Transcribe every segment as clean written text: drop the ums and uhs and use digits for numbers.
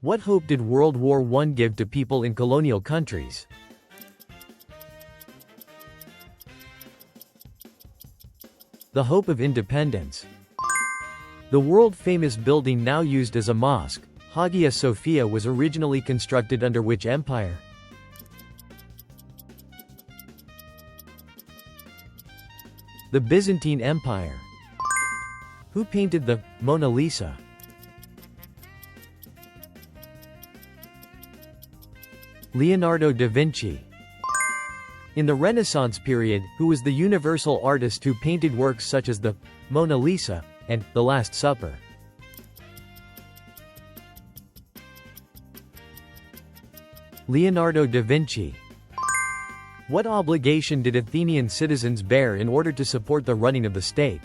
What hope did World War I give to people in colonial countries? The hope of independence. The world-famous building now used as a mosque, Hagia Sophia, was originally constructed under which empire? The Byzantine Empire. Who painted the Mona Lisa? Leonardo da Vinci. In the Renaissance period, who was the universal artist who painted works such as the Mona Lisa and The Last Supper? Leonardo da Vinci. What obligation did Athenian citizens bear in order to support the running of the state?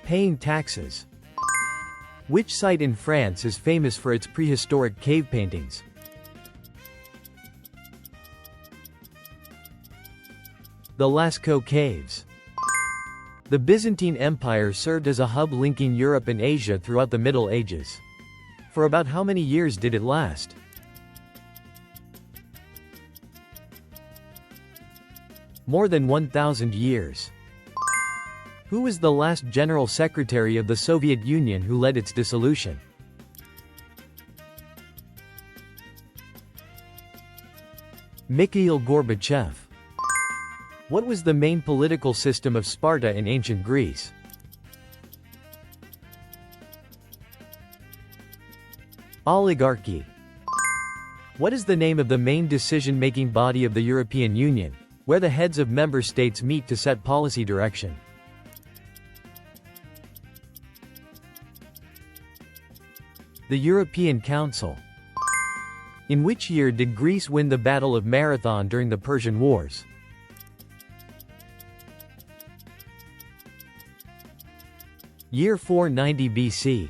Paying taxes. Which site in France is famous for its prehistoric cave paintings? The Lascaux Caves. The Byzantine Empire served as a hub linking Europe and Asia throughout the Middle Ages. For about how many years did it last? More than 1,000 years. Who was the last General Secretary of the Soviet Union who led its dissolution? Mikhail Gorbachev. What was the main political system of Sparta in ancient Greece? Oligarchy. What is the name of the main decision-making body of the European Union, where the heads of member states meet to set policy direction? The European Council. In which year did Greece win the Battle of Marathon during the Persian Wars? Year 490 BC.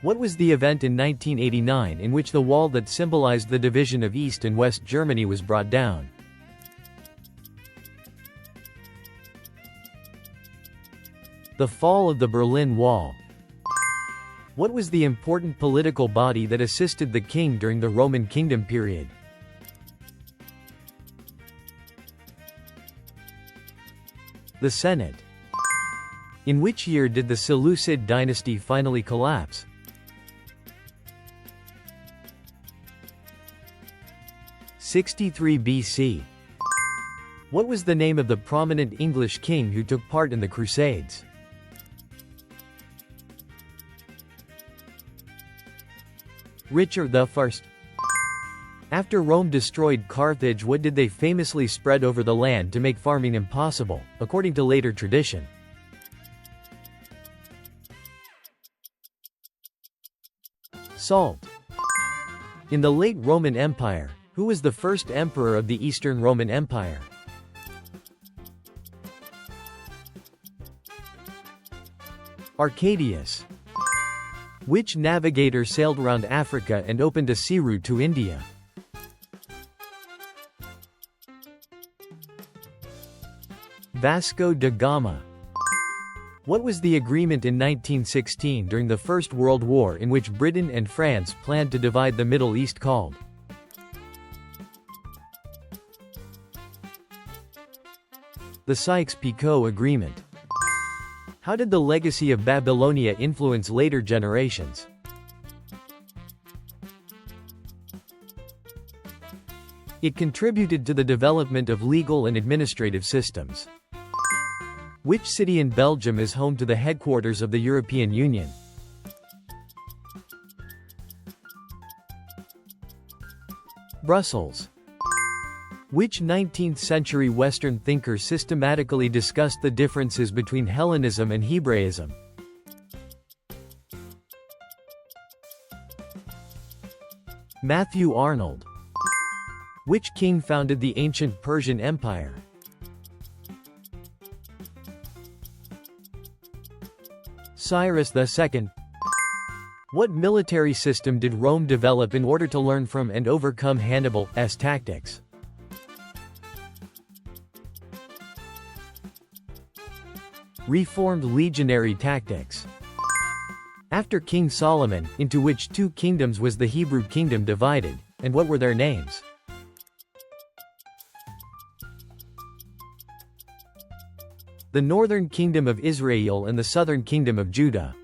What was the event in 1989 in which the wall that symbolized the division of East and West Germany was brought down? The fall of the Berlin Wall. What was the important political body that assisted the king during the Roman Kingdom period? The Senate. In which year did the Seleucid dynasty finally collapse? '63 BC. What was the name of the prominent English king who took part in the Crusades? Richard I. After Rome destroyed Carthage, what did they famously spread over the land to make farming impossible, according to later tradition? Salt. In the late Roman Empire, who was the first emperor of the Eastern Roman Empire? Arcadius. Which navigator sailed around Africa and opened a sea route to India? Vasco da Gama. What was the agreement in 1916 during the First World War in which Britain and France planned to divide the Middle East called? The Sykes-Picot Agreement. How did the legacy of Babylonia influence later generations? It contributed to the development of legal and administrative systems. Which city in Belgium is home to the headquarters of the European Union? Brussels. Which 19th-century Western thinker systematically discussed the differences between Hellenism and Hebraism? Matthew Arnold. Which king founded the ancient Persian Empire? Cyrus II. What military system did Rome develop in order to learn from and overcome Hannibal's tactics? Reformed legionary tactics. After King Solomon, into which two kingdoms was the Hebrew kingdom divided, and what were their names? The northern kingdom of Israel and the southern kingdom of Judah.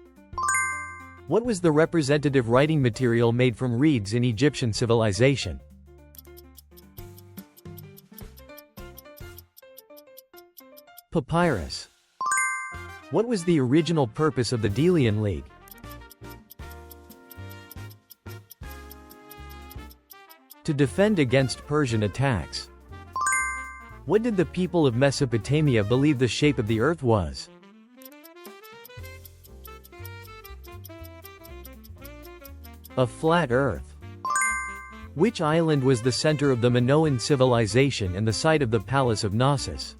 What was the representative writing material made from reeds in Egyptian civilization? Papyrus. What was the original purpose of the Delian League? To defend against Persian attacks. What did the people of Mesopotamia believe the shape of the earth was? A flat earth. Which island was the center of the Minoan civilization and the site of the Palace of Knossos?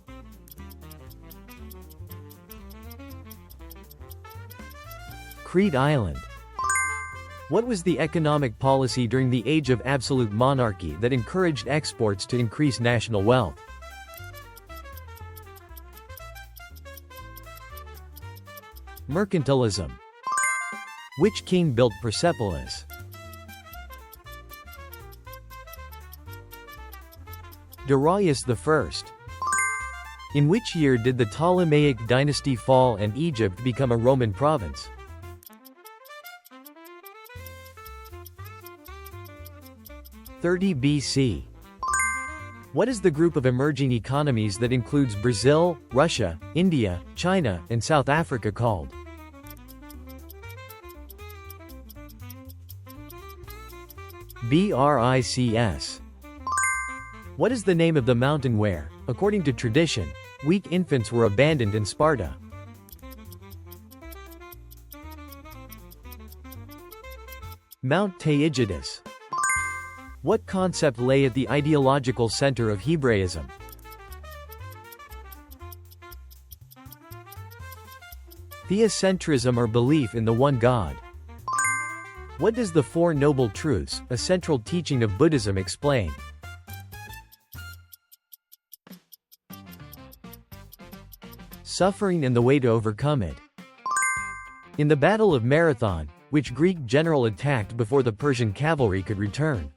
Crete Island. What was the economic policy during the age of absolute monarchy that encouraged exports to increase national wealth? Mercantilism. Which king built Persepolis? Darius I. In which year did the Ptolemaic dynasty fall and Egypt become a Roman province? (30 BC). What is the group of emerging economies that includes Brazil, Russia, India, China, and South Africa called? BRICS. What is the name of the mountain where, according to tradition, weak infants were abandoned in Sparta? Mount Taygetus. What concept lay at the ideological center of Hebraism? Theocentrism or belief in the one God. What does the Four Noble Truths, a central teaching of Buddhism, explain? Suffering and the way to overcome it. In the Battle of Marathon, which Greek general attacked before the Persian cavalry could return?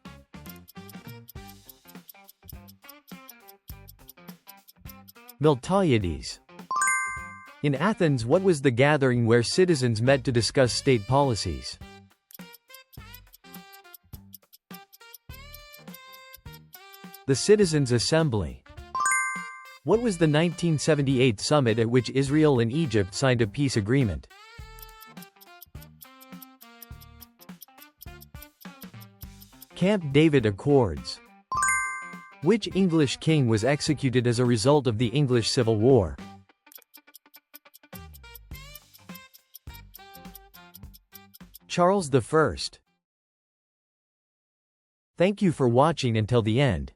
Miltiades. In Athens, what was the gathering where citizens met to discuss state policies? The Citizens' Assembly. What was the 1978 summit at which Israel and Egypt signed a peace agreement? Camp David Accords. Which English king was executed as a result of the English Civil War? Charles I. Thank you for watching until the end.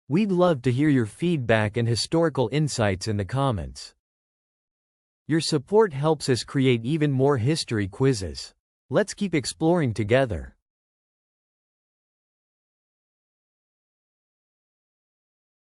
We'd love to hear your feedback and historical insights in the comments. Your support helps us create even more history quizzes. Let's keep exploring together.